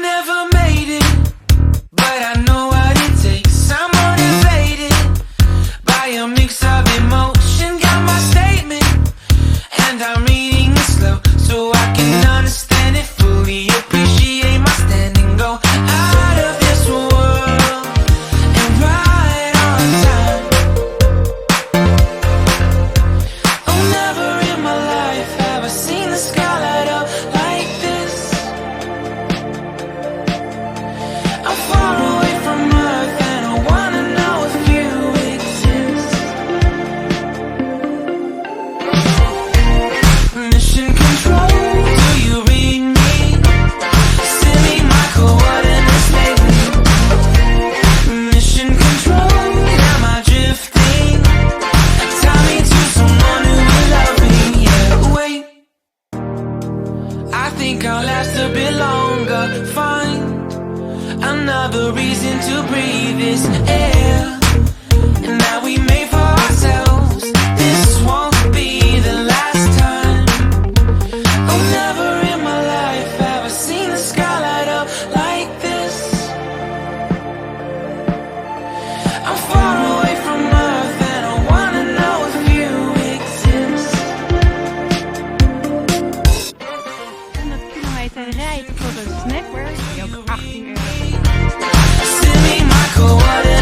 never made it, but I know what it takes. I'm motivated by a mix of emotion. Got my statement, and I'm reading it slow so I can understand it fully. Appreciate my standing, go out of this world and right on time. Oh, never in my life have I seen the sky light up like this. I'm far away from Earth and I wanna know if you exist. Mission control, do you read me? Send me my coordinates lately. Mission control, am I drifting? Tie me to someone who will love me. Yeah, wait, I think I'll last a bit longer. Find another reason to breathe this air, and that we made for ourselves. This won't be the last time. Oh, never in my life have I seen the sky light up like this. I'm far away from Earth and I wanna know if you exist. 100 kilometer rijden voor een snapper, die ook 18 euro. Send me my coordinates.